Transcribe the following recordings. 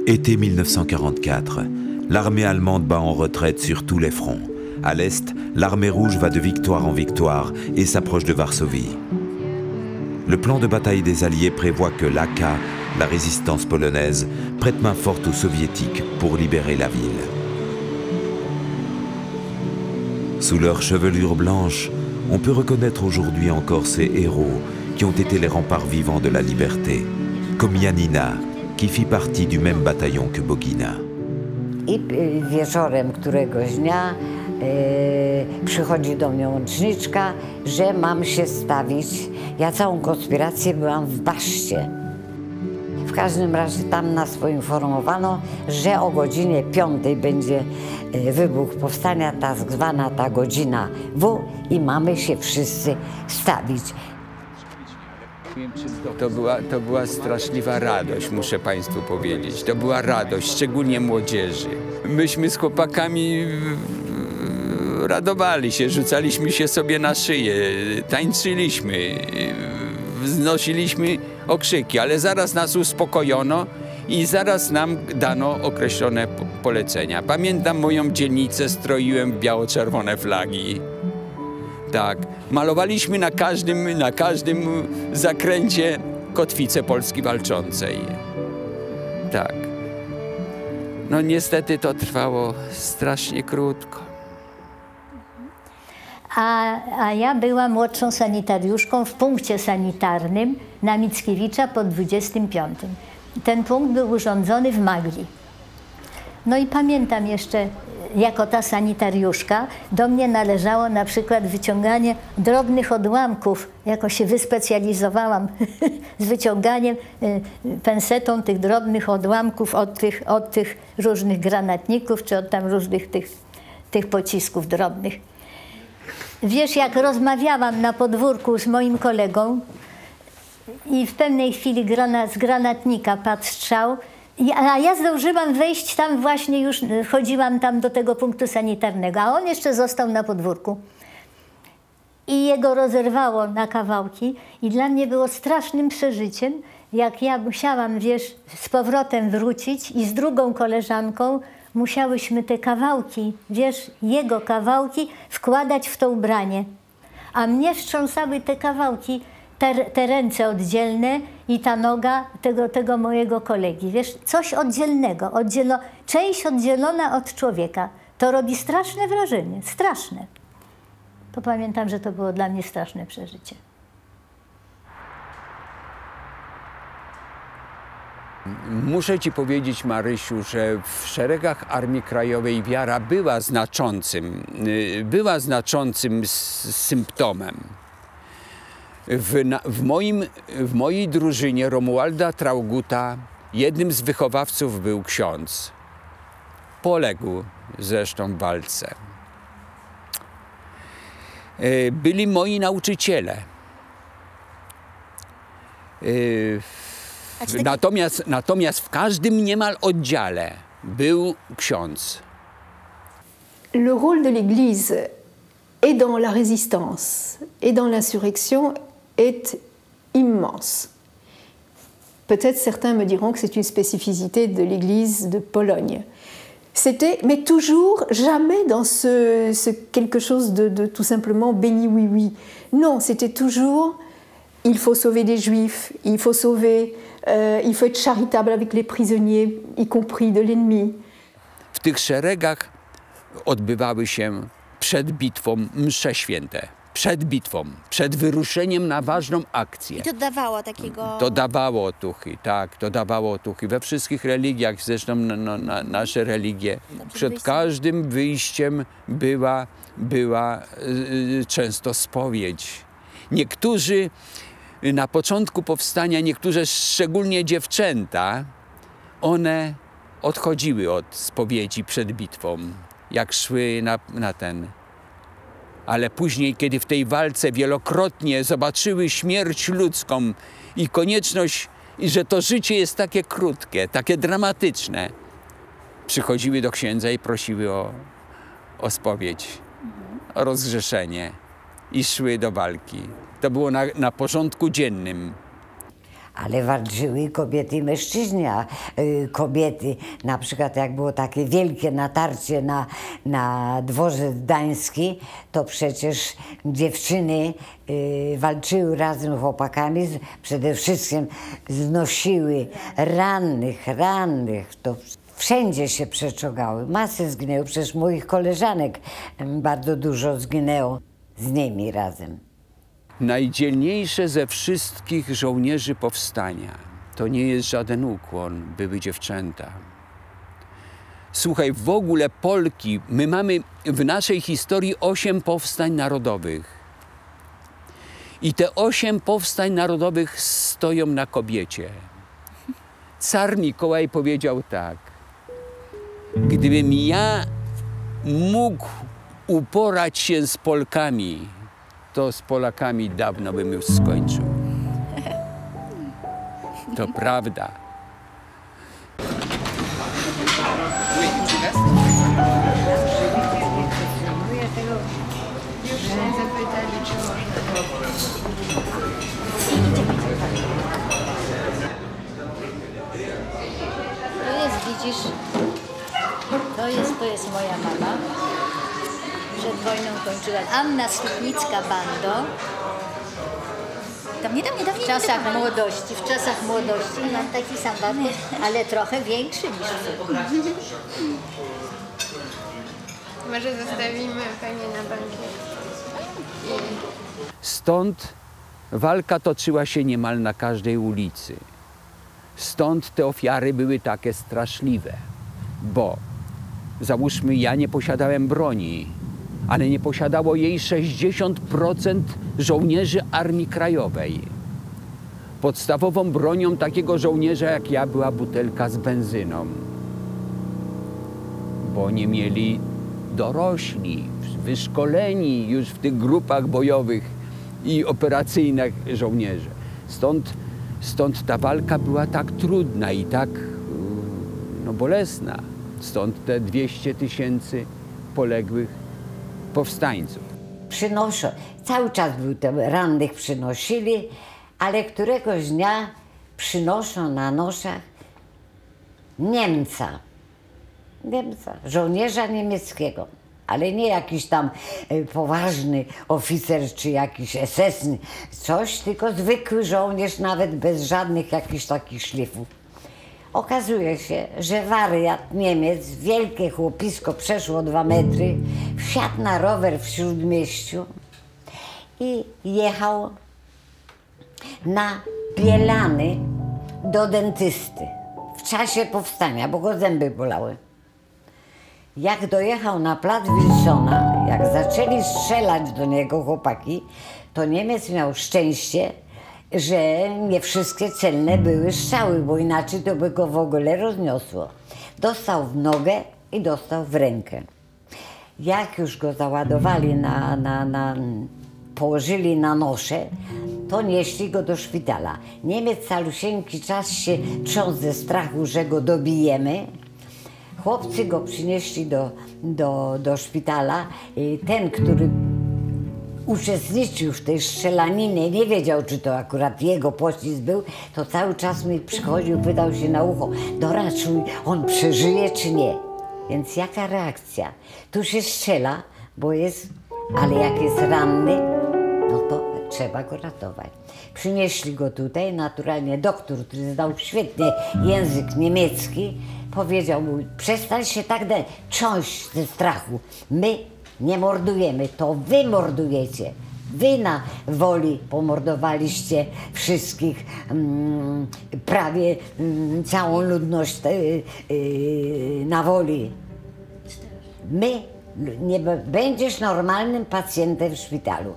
Été 1944, l'armée allemande bat en retraite sur tous les fronts. À l'Est, l'armée rouge va de victoire en victoire et s'approche de Varsovie. Le plan de bataille des Alliés prévoit que l'AK, la résistance polonaise, prête main forte aux Soviétiques pour libérer la ville. Sous leur chevelure blanche, on peut reconnaître aujourd'hui encore ces héros qui ont été les remparts vivants de la liberté, comme Janina, qui fit partie du même bataillon que Bogina. I wieczorem któregoś dnia przychodzi do mnie łączniczka, że mam się stawić. Ja całą konspirację byłam w baszcie. W każdym razie tam nas poinformowano, że o godzinie 5 będzie wybuch powstania, tak zwana ta godzina W, i mamy się wszyscy stawić. To była straszliwa radość, muszę Państwu powiedzieć. To była radość, szczególnie młodzieży. Myśmy z chłopakami radowali się, rzucaliśmy się sobie na szyję, tańczyliśmy, wznosiliśmy okrzyki, ale zaraz nas uspokojono i zaraz nam dano określone polecenia. Pamiętam moją dzielnicę, stroiłem w biało-czerwone flagi. Tak, malowaliśmy na każdym zakręcie kotwicę Polski walczącej. Tak. No niestety to trwało strasznie krótko. A ja byłam młodszą sanitariuszką w punkcie sanitarnym na Mickiewicza pod 25. Ten punkt był urządzony w Magli. No i pamiętam jeszcze, jako ta sanitariuszka, do mnie należało na przykład wyciąganie drobnych odłamków. Jako się wyspecjalizowałam z wyciąganiem pensetą tych drobnych odłamków od tych różnych granatników, czy od tam różnych tych pocisków drobnych. Wiesz, jak rozmawiałam na podwórku z moim kolegą i w pewnej chwili z granatnika padł strzał, a ja zdążyłam wejść tam właśnie, już chodziłam tam do tego punktu sanitarnego, a on jeszcze został na podwórku. I jego rozerwało na kawałki i dla mnie było strasznym przeżyciem, jak ja musiałam, wiesz, z powrotem wrócić i z drugą koleżanką musiałyśmy te kawałki, wiesz, jego kawałki wkładać w to ubranie. A mnie wstrząsały te kawałki, te ręce oddzielne i ta noga tego mojego kolegi. Wiesz, coś oddzielnego, część oddzielona od człowieka. To robi straszne wrażenie, straszne. To pamiętam, że to było dla mnie straszne przeżycie. Muszę Ci powiedzieć, Marysiu, że w szeregach Armii Krajowej wiara była znaczącym symptomem. W mojej drużynie Romualda Trauguta jednym z wychowawców był ksiądz. Poległ zresztą w walce. Byli moi nauczyciele. Natomiast w każdym niemal oddziale był ksiądz. Le rôle de l'Église et dans la résistance et dans l'insurrection est immense. Peut-être certains me diront que c'est une spécificité de l'Église de Pologne. C'était, mais toujours, jamais dans ce quelque chose de tout simplement béni oui-oui. Non, c'était toujours, il faut sauver des Juifs, il faut être charitable avec les prisonniers, y compris de l'ennemi. W tych szeregach odbywały się przed bitwą msze święte. Przed bitwą, przed wyruszeniem na ważną akcję. I to dawało takiego... To dawało otuchy, tak, to dawało otuchy. We wszystkich religiach, zresztą nasze religie, przed każdym wyjściem była często spowiedź. Niektórzy na początku powstania, niektóre, szczególnie dziewczęta, one odchodziły od spowiedzi przed bitwą, jak szły na ten. Ale później, kiedy w tej walce wielokrotnie zobaczyły śmierć ludzką i konieczność, i że to życie jest takie krótkie, takie dramatyczne, przychodziły do księdza i prosiły o spowiedź, o rozgrzeszenie i szły do walki. To było na porządku dziennym. ale walczyły kobiety i mężczyźni, a kobiety, na przykład jak było takie wielkie natarcie na dworzec gdański, to przecież dziewczyny walczyły razem z chłopakami, przede wszystkim znosiły rannych, to wszędzie się przeczogały, masy zginęły, przecież moich koleżanek bardzo dużo zginęło z nimi razem. Najdzielniejsze ze wszystkich żołnierzy powstania, to nie jest żaden ukłon, były dziewczęta. Słuchaj, w ogóle Polki, my mamy w naszej historii 8 powstań narodowych. I te 8 powstań narodowych stoją na kobiecie. Car Mikołaj powiedział tak: gdybym ja mógł uporać się z Polkami, to z Polakami dawno bym już skończył. To prawda. Widzisz, to jest moja mama. Przed wojną kończyła. Anna Stupnicka-Bando. W czasach młodości mam taki sam bartek, ale trochę większy niż ty. Może zostawimy Panię na bankiet. Stąd walka toczyła się niemal na każdej ulicy. Stąd te ofiary były takie straszliwe, bo załóżmy, ja nie posiadałem broni, ale nie posiadało jej 60% żołnierzy Armii Krajowej. Podstawową bronią takiego żołnierza jak ja była butelka z benzyną, bo nie mieli dorośli, wyszkoleni już w tych grupach bojowych i operacyjnych żołnierze. Stąd ta walka była tak trudna i tak bolesna. Stąd te 200 000 poległych powstańców. Przynoszą, cały czas był te rannych przynosili, ale któregoś dnia przynoszą na noszach Niemca, żołnierza niemieckiego, ale nie jakiś tam poważny oficer czy jakiś SS, coś, tylko zwykły żołnierz, nawet bez żadnych jakichś takich szlifów. Okazuje się, że wariat Niemiec, wielkie chłopisko, przeszło 2 metry, wsiadł na rower w Śródmieściu i jechał na Bielany do dentysty w czasie powstania, bo go zęby bolały. Jak dojechał na plac Wilsona, jak zaczęli strzelać do niego chłopaki, to Niemiec miał szczęście, że nie wszystkie celne były strzały, bo inaczej to by go w ogóle rozniosło. Dostał w nogę i dostał w rękę. Jak już go załadowali położyli na nosze, to nieśli go do szpitala. Niemiec calusieńki czas się trząsł ze strachu, że go dobijemy. Chłopcy go przynieśli do szpitala. Ten, który uczestniczył w tej strzelaninie, nie wiedział, czy to akurat jego poślizg był, to cały czas mi przychodził, pytał się na ucho: doraczuj, on przeżyje czy nie? Więc jaka reakcja? Tu się strzela, bo jest, ale jak jest ranny, no to trzeba go ratować. Przynieśli go tutaj, naturalnie doktor, który znał świetnie język niemiecki, powiedział mu: przestań się tak trząść ze strachu. My nie mordujemy, to wy mordujecie. Wy na Woli pomordowaliście wszystkich, prawie całą ludność na Woli. My, nie będziesz normalnym pacjentem w szpitalu.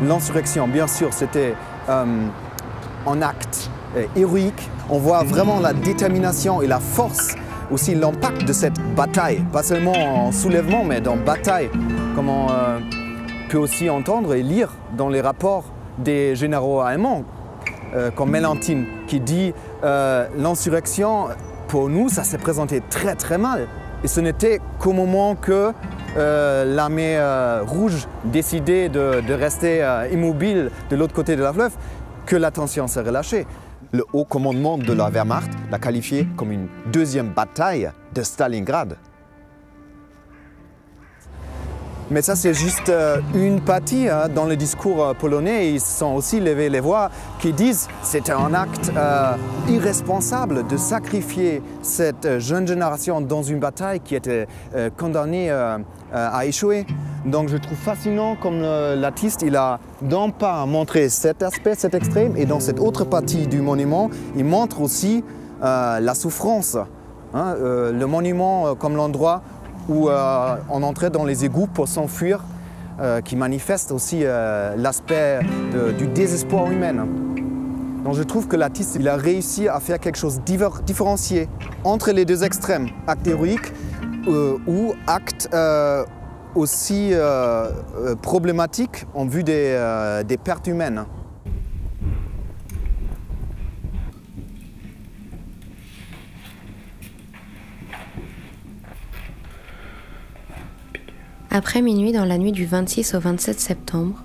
L'insurrection, bien sûr, c'était un acte héroïque. On voit vraiment la détermination et la force, aussi l'impact de cette bataille, pas seulement en soulèvement, mais dans bataille, comme on peut aussi entendre et lire dans les rapports des généraux allemands, comme Mellenthin, qui dit l'insurrection pour nous, ça s'est présenté très très mal. Et ce n'était qu'au moment que l'armée rouge décidait de rester immobile de l'autre côté de la fleuve que la tension s'est relâchée. Le haut commandement de la Wehrmacht l'a qualifié comme une deuxième bataille de Stalingrad. Mais ça, c'est juste une partie dans le discours polonais. Ils sont aussi levés les voix qui disent que c'était un acte irresponsable de sacrifier cette jeune génération dans une bataille qui était condamnée à échouer. Donc je trouve fascinant comme l'artiste, il a d'un pas montré cet aspect, cet extrême, et dans cette autre partie du monument, il montre aussi la souffrance. Le monument comme l'endroit où on entrait dans les égouts pour s'enfuir, qui manifeste aussi l'aspect du désespoir humain. Donc je trouve que l'artiste il a réussi à faire quelque chose de différencié entre les deux extrêmes, acte héroïque ou acte aussi problématique en vue des pertes humaines. Après minuit dans la nuit du 26 au 27 septembre,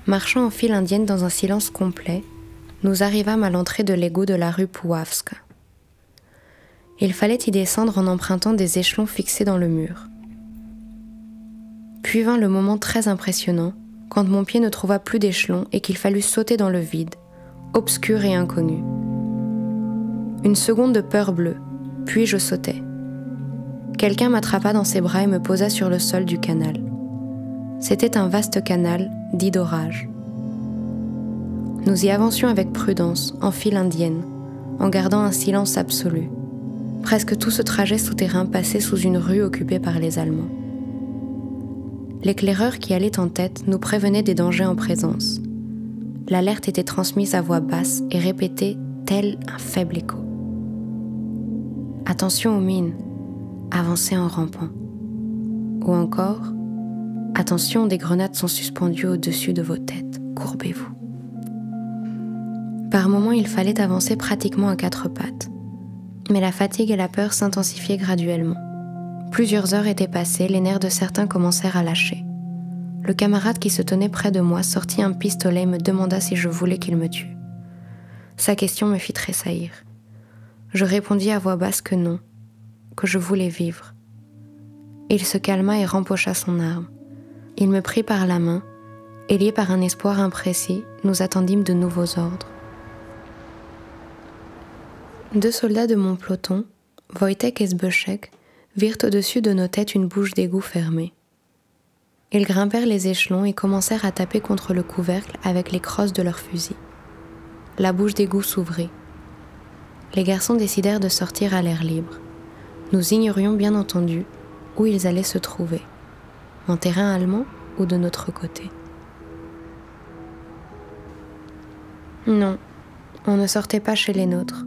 marchant en file indienne dans un silence complet, nous arrivâmes à l'entrée de l'égout de la rue Puławska. Il fallait y descendre en empruntant des échelons fixés dans le mur. Puis vint le moment très impressionnant, quand mon pied ne trouva plus d'échelon et qu'il fallut sauter dans le vide, obscur et inconnu. Une seconde de peur bleue, puis je sautai. Quelqu'un m'attrapa dans ses bras et me posa sur le sol du canal. C'était un vaste canal, dit d'orage. Nous y avancions avec prudence, en file indienne, en gardant un silence absolu. Presque tout ce trajet souterrain passait sous une rue occupée par les Allemands. L'éclaireur qui allait en tête nous prévenait des dangers en présence. L'alerte était transmise à voix basse et répétée tel un faible écho. Attention aux mines, avancez en rampant. Ou encore, attention, des grenades sont suspendues au-dessus de vos têtes, courbez-vous. Par moments, il fallait avancer pratiquement à quatre pattes. Mais la fatigue et la peur s'intensifiaient graduellement. Plusieurs heures étaient passées, les nerfs de certains commencèrent à lâcher. Le camarade qui se tenait près de moi sortit un pistolet et me demanda si je voulais qu'il me tue. Sa question me fit tressaillir. Je répondis à voix basse que non, que je voulais vivre. Il se calma et rempocha son arme. Il me prit par la main, et lié par un espoir imprécis, nous attendîmes de nouveaux ordres. 2 soldats de mon peloton, Wojtek et Zbyszek, virent au-dessus de nos têtes une bouche d'égout fermée. Ils grimpèrent les échelons et commencèrent à taper contre le couvercle avec les crosses de leurs fusils. La bouche d'égout s'ouvrit. Les garçons décidèrent de sortir à l'air libre. Nous ignorions bien entendu où ils allaient se trouver, en terrain allemand ou de notre côté. Non, on ne sortait pas chez les nôtres.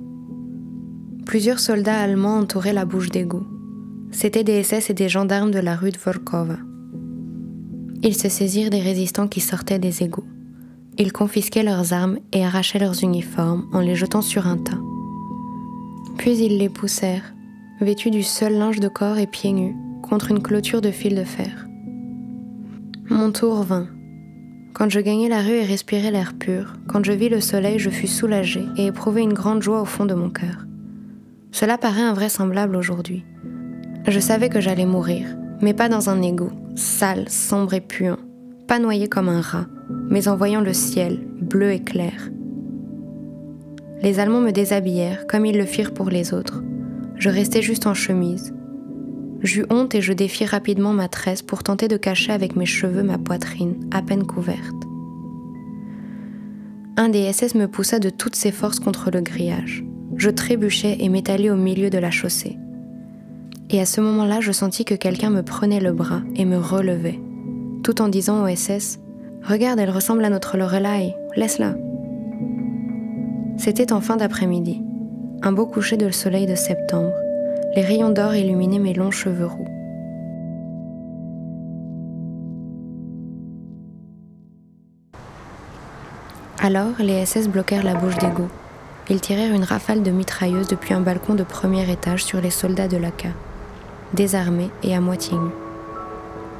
Plusieurs soldats allemands entouraient la bouche d'égout. C'étaient des SS et des gendarmes de la rue de Dworkowa. Ils se saisirent des résistants qui sortaient des égouts. Ils confisquaient leurs armes et arrachaient leurs uniformes en les jetant sur un tas. Puis ils les poussèrent, vêtus du seul linge de corps et pieds nus, contre une clôture de fil de fer. Mon tour vint. Quand je gagnai la rue et respirai l'air pur, quand je vis le soleil, je fus soulagée et éprouvai une grande joie au fond de mon cœur. Cela paraît invraisemblable aujourd'hui. Je savais que j'allais mourir, mais pas dans un égout, sale, sombre et puant, pas noyé comme un rat, mais en voyant le ciel, bleu et clair. Les Allemands me déshabillèrent, comme ils le firent pour les autres. Je restai juste en chemise. J'eus honte et je défis rapidement ma tresse pour tenter de cacher avec mes cheveux ma poitrine, à peine couverte. Un des SS me poussa de toutes ses forces contre le grillage. Je trébuchais et m'étalai au milieu de la chaussée. Et à ce moment-là, je sentis que quelqu'un me prenait le bras et me relevait, tout en disant au SS « Regarde, elle ressemble à notre Lorelai, laisse-la ». C'était en fin d'après-midi, un beau coucher de soleil de septembre. Les rayons d'or illuminaient mes longs cheveux roux. Alors, les SS bloquèrent la bouche d'égout. Ils tirèrent une rafale de mitrailleuses depuis un balcon de premier étage sur les soldats de l'AK, désarmés et à moitié nus.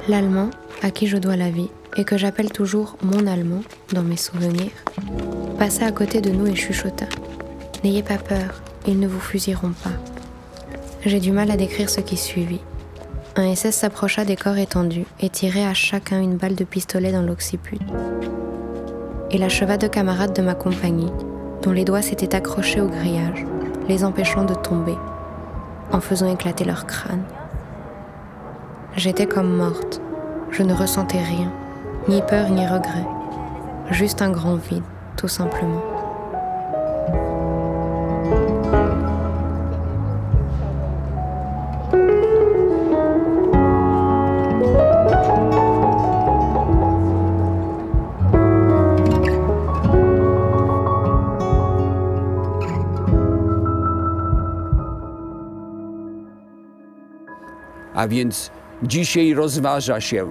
L'Allemand, à qui je dois la vie, et que j'appelle toujours mon Allemand dans mes souvenirs, passa à côté de nous et chuchota. « N'ayez pas peur, ils ne vous fusilleront pas. » J'ai du mal à décrire ce qui suivit. Un SS s'approcha des corps étendus et tirait à chacun une balle de pistolet dans l'occiput. Il acheva 2 camarades de ma compagnie, dont les doigts s'étaient accrochés au grillage, les empêchant de tomber, en faisant éclater leur crâne. J'étais comme morte. Je ne ressentais rien, ni peur ni regret. Juste un grand vide, tout simplement. A więc dzisiaj rozważa się,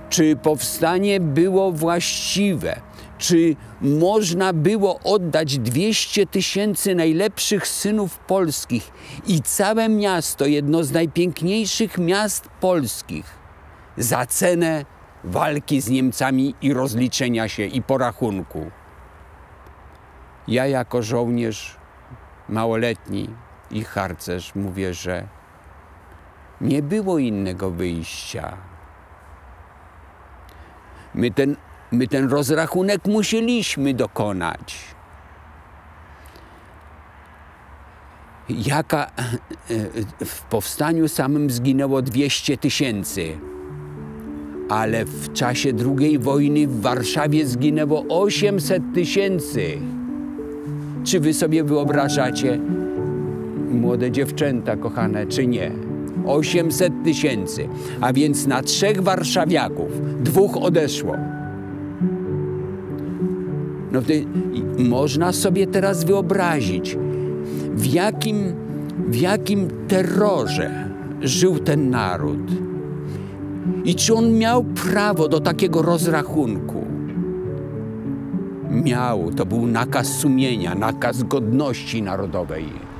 czy powstanie było właściwe, czy można było oddać 200 000 najlepszych synów polskich i całe miasto, jedno z najpiękniejszych miast polskich, za cenę walki z Niemcami i rozliczenia się i porachunku. Ja jako żołnierz małoletni i harcerz mówię, że nie było innego wyjścia. My ten rozrachunek musieliśmy dokonać. W powstaniu samym zginęło 200 000, ale w czasie II wojny w Warszawie zginęło 800 000. Czy wy sobie wyobrażacie, młode dziewczęta kochane, czy nie? 800 000, a więc na 3 warszawiaków 2 odeszło. No to można sobie teraz wyobrazić, w jakim terrorze żył ten naród i czy on miał prawo do takiego rozrachunku. Miał, to był nakaz sumienia, nakaz godności narodowej.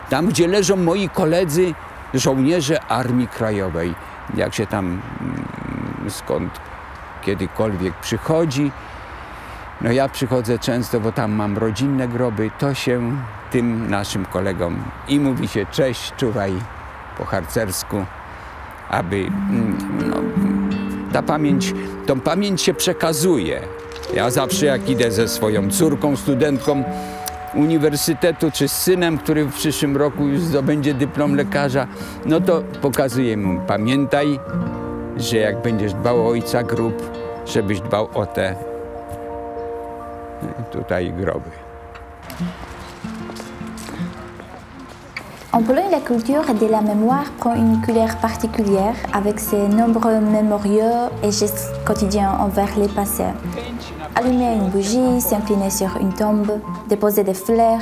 Tam, gdzie leżą moi koledzy, żołnierze Armii Krajowej, jak się tam skąd kiedykolwiek przychodzi, no ja przychodzę często, bo tam mam rodzinne groby, to się tym naszym kolegom i mówi się cześć, czuwaj po harcersku, aby tą pamięć się przekazuje. Ja zawsze jak idę ze swoją córką, studentką uniwersytetu, czy z synem, który w przyszłym roku już zdobędzie dyplom lekarza, no to pokazuję mu, pamiętaj, że jak będziesz dbał o ojca grób, żebyś dbał o te tutaj groby. En Pologne, la culture de la mémoire prend une couleur particulière avec ses nombreux mémoriaux et gestes quotidiens envers les passés. Allumer une bougie, s'incliner sur une tombe, déposer des fleurs.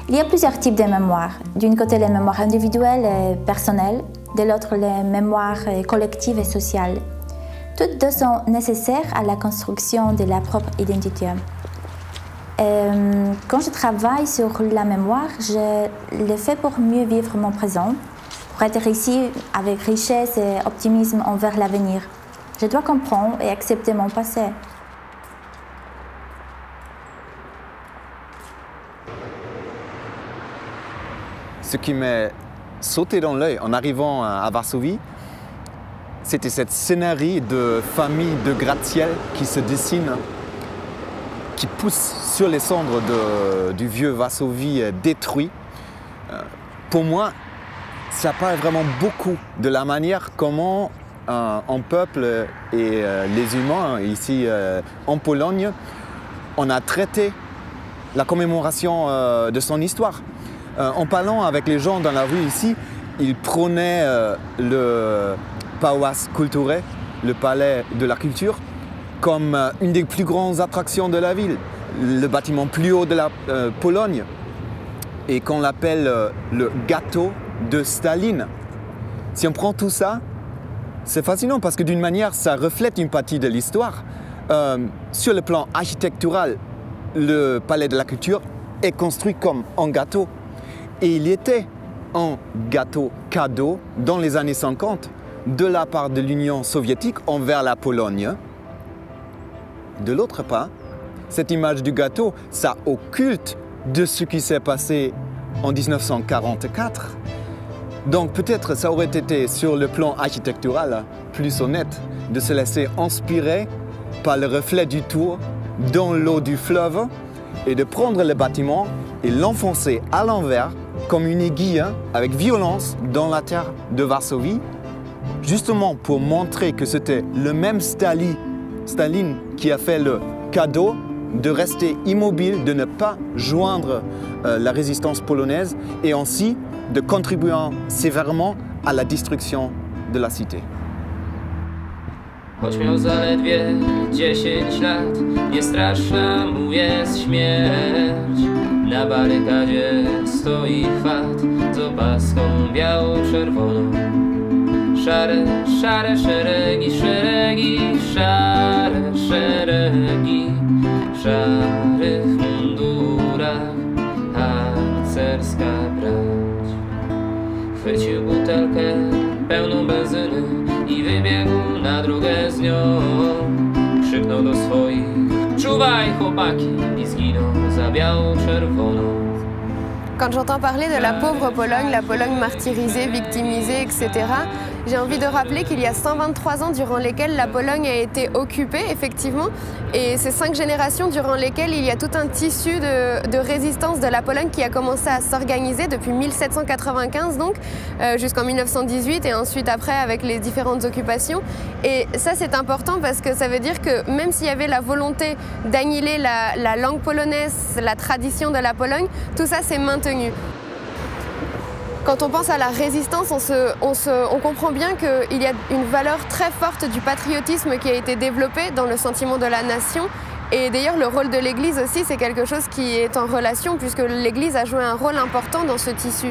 Il y a plusieurs types de mémoires. D'un côté, les mémoires individuelles et personnelles, de l'autre, les mémoires collectives et sociales. Toutes deux sont nécessaires à la construction de la propre identité. Quand je travaille sur la mémoire, je le fais pour mieux vivre mon présent, pour être ici avec richesse et optimisme envers l'avenir. Je dois comprendre et accepter mon passé. Ce qui m'est sauté dans l'œil en arrivant à Varsovie, c'était cette scénario de famille de gratte-ciel qui se dessine, qui pousse sur les cendres du vieux Varsovie détruit. Pour moi, ça parle vraiment beaucoup de la manière comment un peuple et les humains ici en Pologne, on a traité la commémoration de son histoire. En parlant avec les gens dans la rue ici, ils prônaient le Pałac Kultury, le palais de la culture, comme une des plus grandes attractions de la ville, le bâtiment plus haut de la Pologne, et qu'on l'appelle le gâteau de Staline. Si on prend tout ça, c'est fascinant parce que d'une manière, ça reflète une partie de l'histoire. sur le plan architectural, le Palais de la Culture est construit comme un gâteau. Et il était un gâteau cadeau dans les années 50 de la part de l'Union soviétique envers la Pologne. De l'autre part, cette image du gâteau, ça occulte de ce qui s'est passé en 1944. Donc peut-être ça aurait été sur le plan architectural plus honnête de se laisser inspirer par le reflet du tour dans l'eau du fleuve et de prendre le bâtiment et l'enfoncer à l'envers comme une aiguille avec violence dans la terre de Varsovie, justement pour montrer que c'était le même Staline qui a fait le cadeau de rester immobile, de ne pas joindre la résistance polonaise et ainsi de contribuer sévèrement à la destruction de la cité. Choć miał zaledwie 10 lat, nie straszna mu jest śmierć. Na barykadzie stoi fat z opaską biało-czerwoną. Szare, szare szeregi, szeregi, szare szeregi. W szarych mundurach harcerska brać. Chwycił butelkę pełną benzyny i wybiegł na drogę z nią. Krzyknął do swoich: czuwaj chłopaki, i zginął za biało-czerwoną. Quand j'entends parler de la pauvre Pologne, la Pologne martyrisée, victimisée, etc., j'ai envie de rappeler qu'il y a 123 ans durant lesquels la Pologne a été occupée, effectivement, et ces 5 générations durant lesquelles il y a tout un tissu de résistance de la Pologne qui a commencé à s'organiser depuis 1795, donc, jusqu'en 1918, et ensuite après avec les différentes occupations. Et ça, c'est important parce que ça veut dire que même s'il y avait la volonté d'annihiler la langue polonaise, la tradition de la Pologne, tout ça s'est maintenu. Quand on pense à la résistance, on comprend bien qu'il y a une valeur très forte du patriotisme qui a été développée dans le sentiment de la nation. Et d'ailleurs, le rôle de l'Église aussi, c'est quelque chose qui est en relation puisque l'Église a joué un rôle important dans ce tissu.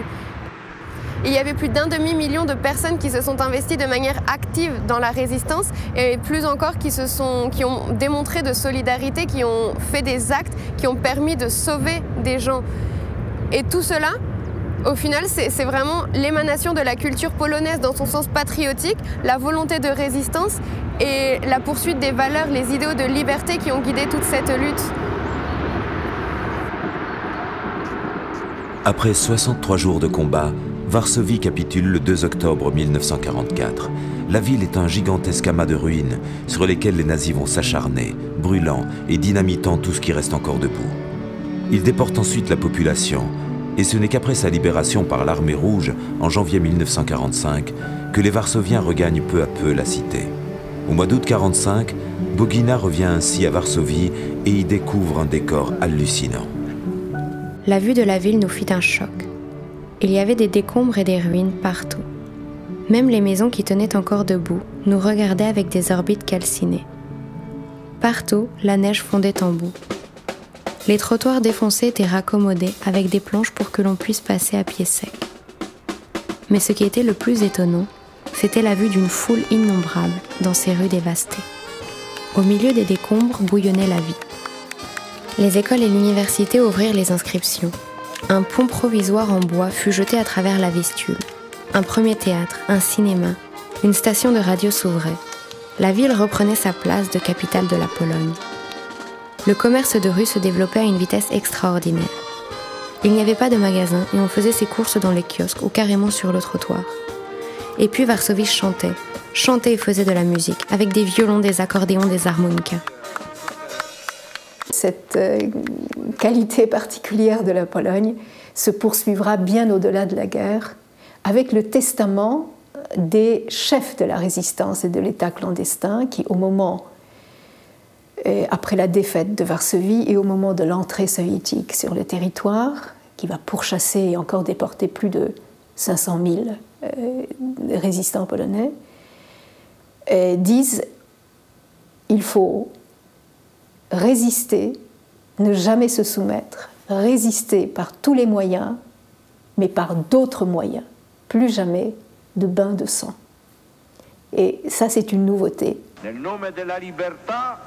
Il y avait plus d'1 demi-million de personnes qui se sont investies de manière active dans la résistance et plus encore qui ont démontré de solidarité, qui ont fait des actes, qui ont permis de sauver des gens. Et tout cela, au final, c'est vraiment l'émanation de la culture polonaise dans son sens patriotique, la volonté de résistance et la poursuite des valeurs, les idéaux de liberté qui ont guidé toute cette lutte. Après 63 jours de combat, Varsovie capitule le 2 octobre 1944. La ville est un gigantesque amas de ruines sur lesquelles les nazis vont s'acharner, brûlant et dynamitant tout ce qui reste encore debout. Ils déportent ensuite la population, et ce n'est qu'après sa libération par l'Armée rouge en janvier 1945 que les Varsoviens regagnent peu à peu la cité. Au mois d'août 1945, Bogina revient ainsi à Varsovie et y découvre un décor hallucinant. La vue de la ville nous fit un choc. Il y avait des décombres et des ruines partout. Même les maisons qui tenaient encore debout nous regardaient avec des orbites calcinées. Partout, la neige fondait en boue. Les trottoirs défoncés étaient raccommodés avec des planches pour que l'on puisse passer à pied sec. Mais ce qui était le plus étonnant, c'était la vue d'une foule innombrable dans ces rues dévastées. Au milieu des décombres bouillonnait la vie. Les écoles et l'université ouvrirent les inscriptions. Un pont provisoire en bois fut jeté à travers la Vistule. Un premier théâtre, un cinéma, une station de radio s'ouvrait. La ville reprenait sa place de capitale de la Pologne. Le commerce de rue se développait à une vitesse extraordinaire. Il n'y avait pas de magasin et on faisait ses courses dans les kiosques ou carrément sur le trottoir. Et puis Varsovie chantait et faisait de la musique, avec des violons, des accordéons, des harmonicas. Cette qualité particulière de la Pologne se poursuivra bien au-delà de la guerre, avec le testament des chefs de la résistance et de l'État clandestin qui, au moment après la défaite de Varsovie et au moment de l'entrée soviétique sur le territoire, qui va pourchasser et encore déporter plus de 500 000 résistants polonais, disent il faut résister, ne jamais se soumettre, résister par tous les moyens, mais par d'autres moyens, plus jamais de bain de sang. Et ça, c'est une nouveauté. Nel nome della libertà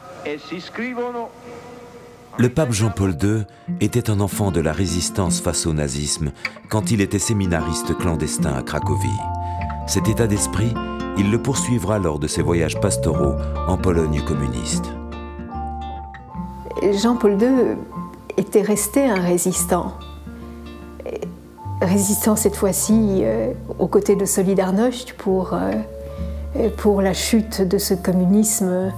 Le pape Jean-Paul II était un enfant de la résistance face au nazisme quand il était séminariste clandestin à Cracovie. Cet état d'esprit, il le poursuivra lors de ses voyages pastoraux en Pologne communiste. Jean-Paul II était resté un résistant. Résistant cette fois-ci aux côtés de Solidarność pour la chute de ce communisme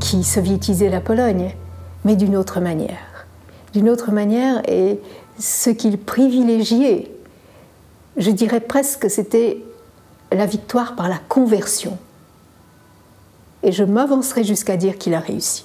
qui soviétisait la Pologne, mais d'une autre manière. D'une autre manière, et ce qu'il privilégiait, je dirais presque que c'était la victoire par la conversion. Et je m'avancerai jusqu'à dire qu'il a réussi.